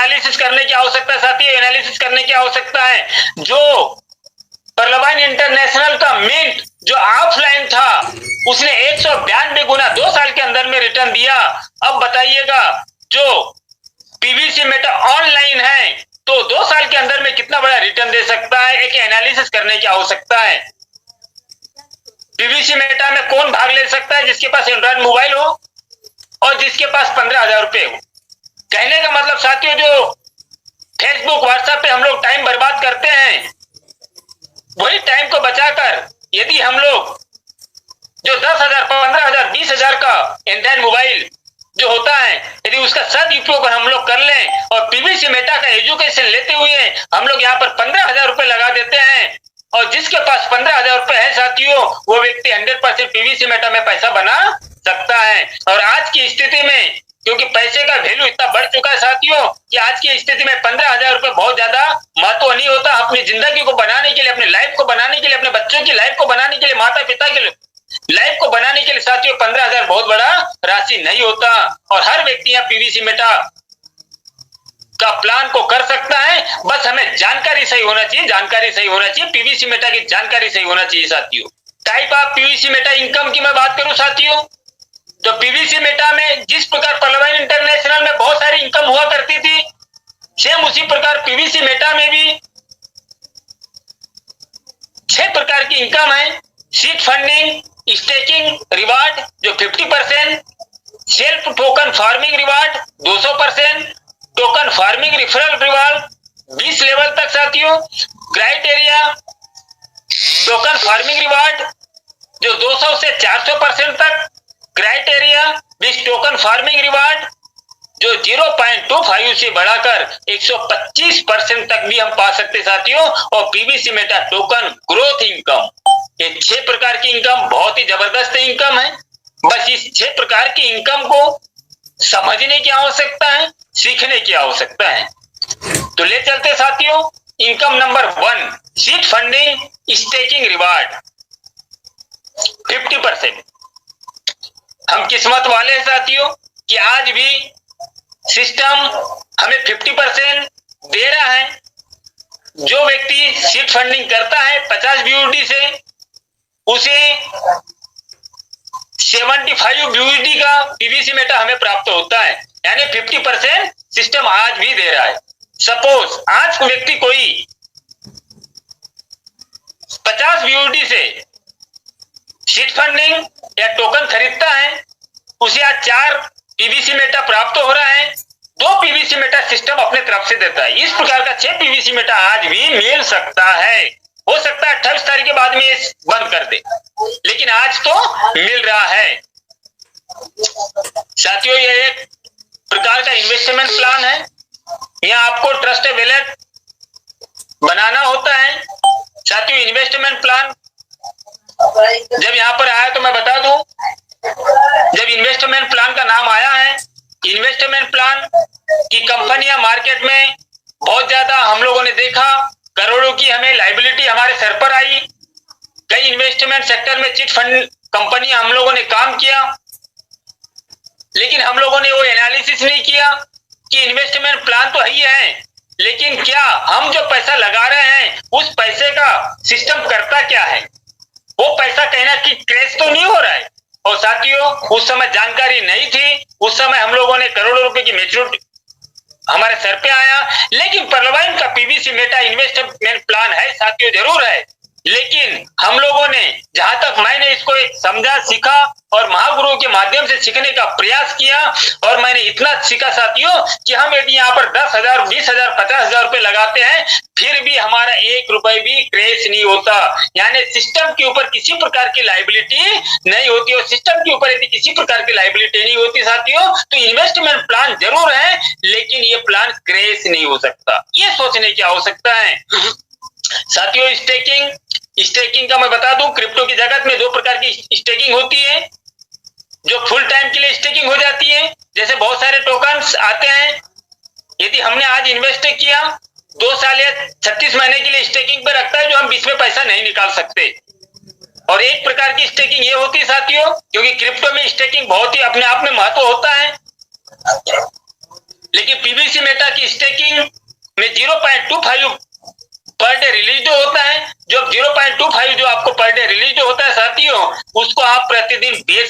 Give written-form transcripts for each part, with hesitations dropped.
Analysis करने की आवश्यकता साथियों, एनालिसिस करने की आवश्यकता है। जो पर्लवाइन इंटरनेशनल का मिंट जो ऑफलाइन था उसने 192 गुना 2 साल के अंदर में रिटर्न दिया। अब बताइएगा जो पीवीसी मेटा ऑनलाइन है तो 2 साल के अंदर में कितना बड़ा रिटर्न दे सकता है, एक एनालिसिस करने की आवश्यकता है। पीवीसी मेटा में कौन भाग ले सकता है? जिसके पास एंड्रॉइड मोबाइल हो और जिसके पास 15,000 रुपए हो। कहने का मतलब साथियों, जो फेसबुक व्हाट्सएप पे हम लोग टाइम बर्बाद करते हैं, वही टाइम को बचाकर यदि हम लोग जो 10,000, 15,000, 20,000 का एंड्रॉइड मोबाइल जो होता है, यदि उसका सदुपयोग हम लोग कर लें और पीवीसी मेटा का एजुकेशन लेते हुए हम लोग यहाँ पर 15,000 रुपए लगा देते हैं, और जिसके पास 15,000 रुपए है साथियों, वो व्यक्ति 100% पीवीसी मेटा में पैसा बना सकता है। और आज की स्थिति में क्योंकि पैसे का वैल्यू इतना बढ़ चुका है साथियों कि आज की स्थिति में 15,000 रुपए बहुत ज्यादा महत्व नहीं होता। अपनी जिंदगी को बनाने के लिए, अपनी लाइफ को बनाने के लिए, अपने बच्चों की लाइफ को बनाने के लिए, माता पिता की लाइफ को बनाने के लिए साथियों 15,000 बहुत बड़ा राशि नहीं होता। और हर व्यक्ति यहाँ पीवीसी मेटा का प्लान को कर सकता है, बस हमें जानकारी सही होना चाहिए, जानकारी सही होना चाहिए, पीवीसी मेटा की जानकारी सही होना चाहिए साथियों। Type of PVC Meta income की मैं बात करूं साथियों, तो पीवीसी मेटा में जिस प्रकार पर्लवाइन इंटरनेशनल में बहुत सारी इनकम हुआ करती थी, सेम उसी प्रकार पीवीसी मेटा में भी 6 प्रकार की इनकम है। सीड फंडिंग, स्टेकिंग रिवार्ड जो 50%, self token farming reward 200%, token farming referral reward 20 level तक साथियों, क्राइटेरिया टोकन फार्मिंग रिवार्ड जो 200 से 400% तक, क्राइटेरिया 20 टोकन फार्मिंग रिवार्ड जो 0.25 से बढ़ाकर 125% तक भी हम पा सकते साथियों। और PVC Meta token growth income, ये 6 प्रकार की इनकम बहुत ही जबरदस्त इनकम है। बस इस 6 प्रकार की इनकम को समझने की आवश्यकता है, सीखने की आवश्यकता है। तो ले चलते साथियों income number 1, seed funding staking reward 50%। हम किस्मत वाले हैं साथियों कि आज भी सिस्टम हमें 50% दे रहा है। जो व्यक्ति सीड फंडिंग करता है 50 BUSD से, उसे 75 BUSD का पीवीसी मेटा हमें प्राप्त होता है, यानी 50% सिस्टम आज भी दे रहा है। सपोज आज व्यक्ति कोई 50 BUSD से सीड फंडिंग या टोकन खरीदता है, उसे आज 4 पीवीसी मेटा प्राप्त हो रहा है, 2 पीवीसी मेटा सिस्टम अपने तरफ से देता है। इस प्रकार का 6 पीवीसी मेटा आज भी मिल सकता है। हो सकता है 28 तारीख के बाद में ये बंद कर दे, लेकिन आज तो मिल रहा है साथियों। ये एक प्रकार का इन्वेस्टमेंट प्लान है। यहाँ आपको ट्रस्ट वैलेट बनाना होता है साथियों। इन्वेस्टमेंट प्लान जब यहाँ पर आया तो मैं बता दूं, जब इन्वेस्टमेंट प्लान का नाम आया है, इन्वेस्टमेंट प्लान की कंपनियां मार्केट में बहुत ज्यादा हम लोगों ने देखा, करोड़ों की हमें लायबिलिटी हमारे सर पर आई। कई इन्वेस्टमेंट सेक्टर में चिट फंड कंपनियां हम लोगों ने काम किया, लेकिन हम लोगों ने वो एनालिसिस नहीं किया कि इन्वेस्टमेंट प्लान तो ही है, लेकिन क्या हम जो पैसा लगा रहे हैं उस पैसे का सिस्टम करता क्या है, वो पैसा कहना कि क्रैश तो नहीं हो रहा है। और साथियों उस समय जानकारी नहीं थी, उस समय हम लोगों ने करोड़ों रुपए की मैच्योरिटी हमारे सर पे आया। लेकिन पर्लवाइन का पीवीसी मेटा इन्वेस्टमेंट प्लान है साथियों, जरूर है, लेकिन हम लोगों ने जहां तक मैंने इसको समझा, सीखा और महागुरुओं के माध्यम से सीखने का प्रयास किया, और मैंने इतना सीखा साथियों कि हम यदि यहाँ पर 10,000, 20,000, 50,000 रुपए लगाते हैं, फिर भी हमारा 1 रुपए भी क्रेश नहीं होता। यानी सिस्टम के ऊपर किसी प्रकार की लायबिलिटी नहीं होती, और सिस्टम के ऊपर यदि किसी प्रकार की लायबिलिटी नहीं होती साथियों, तो इन्वेस्टमेंट प्लान जरूर है, लेकिन ये प्लान क्रेश नहीं हो सकता। ये सोचने की आवश्यकता है साथियों। स्टेकिंग का मैं बता दूं, क्रिप्टो की जगत में 2 प्रकार की स्टेकिंग होती है, जो फुल टाइम के लिए स्टेकिंग हो जाती है। जैसे बहुत सारे टोकन्स आते हैं, यदि हमने आज इन्वेस्ट किया 2 साल या 36 महीने के लिए स्टेकिंग पे रखता है, जो हम बीच में पैसा नहीं निकाल सकते। और एक प्रकार की स्टेकिंग ये होती है साथियों, क्योंकि क्रिप्टो में स्टेकिंग बहुत ही अपने आप में महत्व होता है, लेकिन पीवीसी मेटा की स्टेकिंग में 0.25 पर डे रिलीज होता है। जो 0.25 जो आपको पर डे रिलीज होता है साथियों, उसको आप प्रतिदिन बेच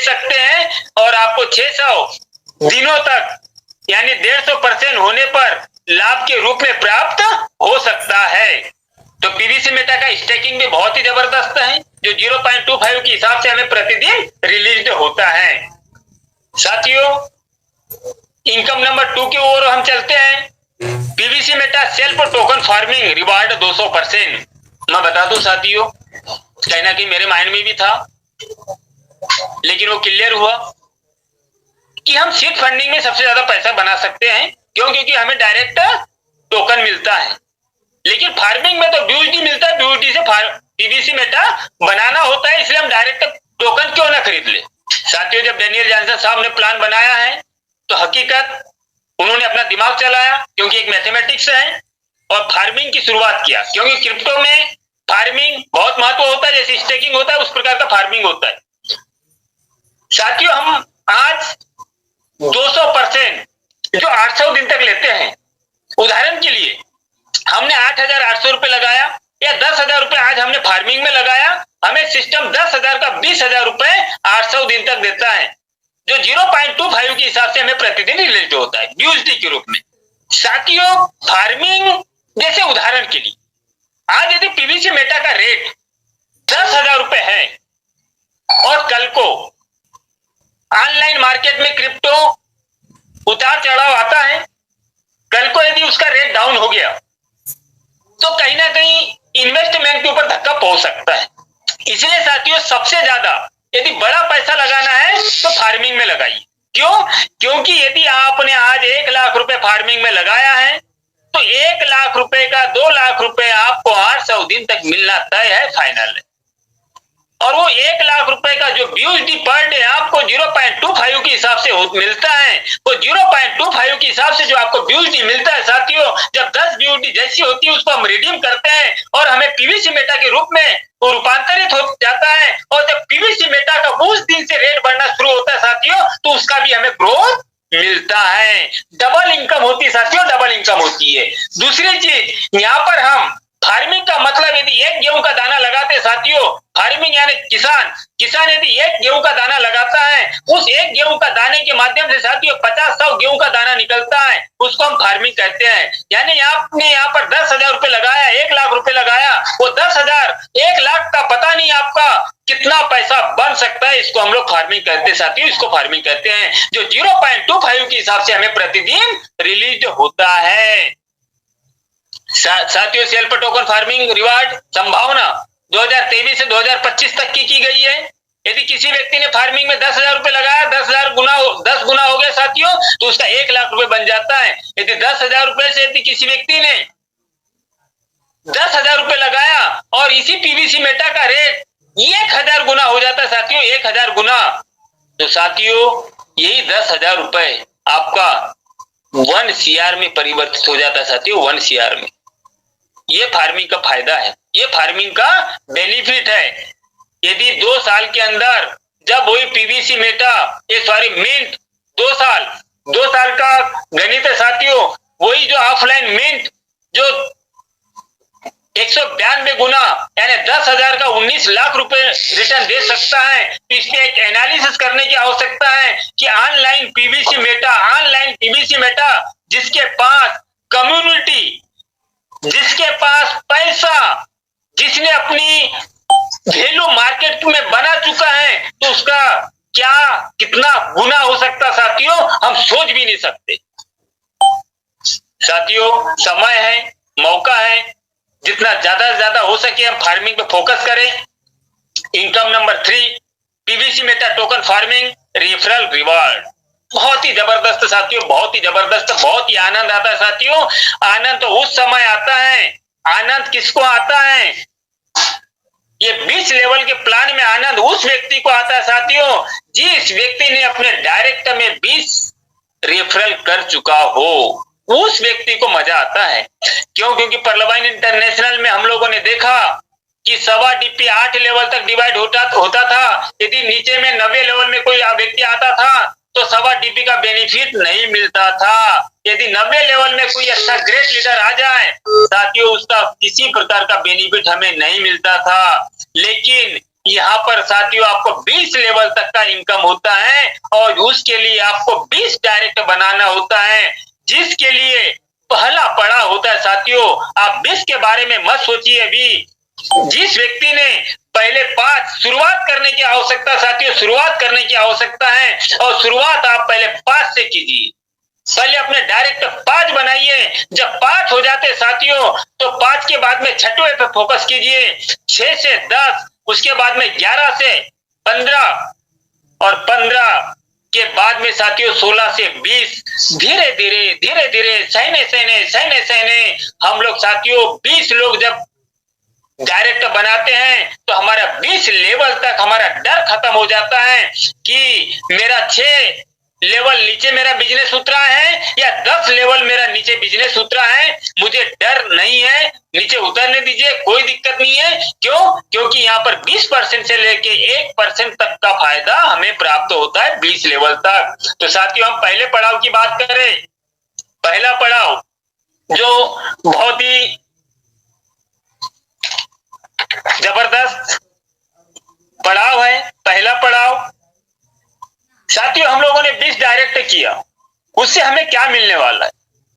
सकते हैं और आपको 600 दिनों तक यानी 150% होने पर लाभ के रूप में प्राप्त हो सकता है। तो पीवीसी मेटा का स्टेकिंग भी बहुत ही जबरदस्त है, जो 0.25 के हिसाब से हमें प्रतिदिन रिलीज होता है। साथियों, इनकम नंबर 2 की ओर हम चलते हैं। PVC Meta self token farming reward 200%। मैं बता दूं साथियों, कहीं ना कहीं मेरे माइंड में भी था, लेकिन वो क्लियर हुआ कि हम सीड फंडिंग में सबसे ज्यादा पैसा बना सकते हैं। क्यों? क्योंकि हमें डायरेक्ट टोकन मिलता है, लेकिन फार्मिंग में तो BUSD मिलता है। BUSD से पीवीसी मेटा बनाना होता है, इसलिए हम डायरेक्ट टोकन क्यों ना खरीद ले। साथियों, जब डैनियल जॉनसन साहब ने प्लान बनाया है तो हकीकत उन्होंने अपना दिमाग चलाया, क्योंकि एक मैथमेटिक्स है, और फार्मिंग की शुरुआत किया। क्योंकि क्रिप्टो में फार्मिंग बहुत महत्व होता है, जैसे स्टेकिंग होता है उस प्रकार का फार्मिंग होता है। साथियों, हम आज 200% जो 800 दिन तक लेते हैं, उदाहरण के लिए हमने 8,800 रुपए लगाया या 10,000 रुपए आज हमने फार्मिंग में लगाया, हमें सिस्टम 10,000 का 20,000 रुपए 800 दिन तक देता है, जो 0.25 के हिसाब से हमें प्रतिदिन रिलीज होता है BUSD के रूप में। साथियों, फार्मिंग जैसे उदाहरण के लिए आज यदि पीवीसी मेटा का रेट 10,000 रुपए है और कल को ऑनलाइन मार्केट में क्रिप्टो उतार चढ़ाव आता है, कल को यदि उसका रेट डाउन हो गया तो कहीं ना कहीं इन्वेस्टमेंट के ऊपर धक्का पहुंच सकता है। इसलिए साथियों, सबसे ज्यादा यदि बड़ा पैसा लगाना है तो फार्मिंग में लगाइए। क्यों? क्योंकि यदि आपने आज 1 लाख रुपए फार्मिंग में लगाया है तो 1 लाख रुपए का 2 लाख रुपए आपको 800 दिन तक मिलना तय है, फाइनल है। और वो 1 लाख रुपए का जो BUSD पर डे आपको 0.25 के हिसाब से मिलता है, वो 0.25 के हिसाब से जो आपको BUSD मिलता है साथियों, जब 10 BUSD जैसी होती है उसको हम रिडीम करते हैं और हमें पीवीसी मेटा के रूप में वो रूपांतरित हो जाता है। और जब पीवीसी मेटा का उस दिन से रेट बढ़ना शुरू होता है साथियों, तो उसका भी हमें ग्रोथ मिलता है। डबल इनकम होती है साथियों, डबल इनकम होती है। दूसरी चीज, यहाँ पर हम फार्मिंग का मतलब यदि एक गेहूं का दाना लगाते साथियों, फार्मिंग यानी किसान यदि एक गेहूं का दाना लगाता है, उस एक गेहूं का दाने के माध्यम से साथियों 50-100 गेहूं का दाना निकलता है, उसको हम फार्मिंग कहते हैं। यानी आपने यहाँ पर 10,000 रुपए लगाया, 1 लाख रुपए लगाया, वो 10,000 1 लाख का पता नहीं आपका कितना पैसा बन सकता है, इसको हम लोग फार्मिंग कहते हैं साथियों, इसको फार्मिंग कहते हैं, जो 0.25 के हिसाब से हमें प्रतिदिन रिलीज होता है। साथियों, सेल्फ टोकन फार्मिंग रिवार्ड संभावना 2023 से 2025 तक की गई है। यदि किसी व्यक्ति ने फार्मिंग में 10,000 रुपए लगाया, 10 गुना हो गया साथियों, तो उसका 1 लाख रुपए बन जाता है। यदि 10,000 रुपए से यदि किसी व्यक्ति ने 10,000 रुपए लगाया और इसी पीवीसी मेटा का रेट 1,000 गुना हो जाता है साथियों, 1,000 गुना, तो साथियों यही 10,000 रुपए आपका 1 CR में परिवर्तित हो जाता है साथियों, 1 CR में। ये फार्मिंग का फायदा है, ये फार्मिंग का बेनिफिट है। यदि 2 साल के अंदर जब वही पीवीसी मेटा मिंट 2 साल का गणित है साथियों, वही जो ऑफलाइन मिंट जो 192 गुना यानी 10,000 का 19 लाख रुपए रिटर्न दे सकता है। तो इसमें एक एनालिसिस करने की आवश्यकता है कि ऑनलाइन पीवीसी मेटा जिसके पास कम्युनिटी, जिसके पास पैसा, जिसने अपनी वैल्यू मार्केट में बना चुका है, तो उसका क्या कितना गुना हो सकता साथियों, हम सोच भी नहीं सकते। साथियों, समय है, मौका है, जितना ज्यादा से ज्यादा हो सके हम फार्मिंग पे फोकस करें। Income number 3, PVC Meta token farming referral reward, बहुत ही जबरदस्त साथियों, बहुत ही जबरदस्त, बहुत ही आनंद आता है साथियों। आनंद तो उस समय आता है, आनंद किसको आता है, ये 20 लेवल के प्लान में आनंद उस व्यक्ति को आता है साथियों, जिस व्यक्ति ने अपने डायरेक्ट में 20 रेफरल कर चुका हो, उस व्यक्ति को मजा आता है। क्यों? क्योंकि परलवाइन इंटरनेशनल में हम लोगों ने देखा कि सवा DP 8 लेवल तक डिवाइड होता था। यदि नीचे में 90 लेवल में कोई व्यक्ति आता था तो 1.25 DP का बेनिफिट नहीं मिलता था। यदि 90 लेवल में कोई अच्छा ग्रेट लीडर आ जाए साथियों, उसका किसी प्रकार का बेनिफिट हमें नहीं मिलता था। लेकिन यहाँ पर साथियों आपको 20 लेवल तक का इनकम होता है और उसके लिए आपको 20 डायरेक्ट बनाना होता है, जिसके लिए पहला पड़ा होता है। साथियों आप 20 के बारे में मत सोचिए अभी। जिस व्यक्ति ने पहले 5 शुरुआत करने की आवश्यकता, साथियों शुरुआत करने की आवश्यकता है और शुरुआत आप पहले 5 से कीजिए। पहले अपने डायरेक्ट 5 बनाइए। जब 5 हो जाते साथियों तो 5 के बाद में छठवें पे फोकस कीजिए, 6 से 10, उसके बाद में 11 से 15 और 15 के बाद में साथियों 16 से 20। धीरे धीरे सहने हम लोग साथियों 20 लोग जब डायरेक्ट बनाते हैं तो हमारा 20 लेवल तक हमारा डर खत्म हो जाता है कि मेरा 6 लेवल नीचे मेरा बिजनेस उतरा है या 10 लेवल मेरा नीचे बिजनेस उतरा है, मुझे डर नहीं है, नीचे उतरने दीजिए, कोई दिक्कत नहीं है। क्यों? क्योंकि यहाँ पर 20% से लेके 1% तक का फायदा हमें प्राप्त होता है 20 लेवल तक। तो साथियों हम पहले पड़ाव की बात करें, पहला पड़ाव जो बहुत ही जबरदस्त पड़ाव है, पहला पड़ाव साथियों हम लोगों ने 20 डायरेक्ट किया, उससे हमें क्या मिलने वाला है?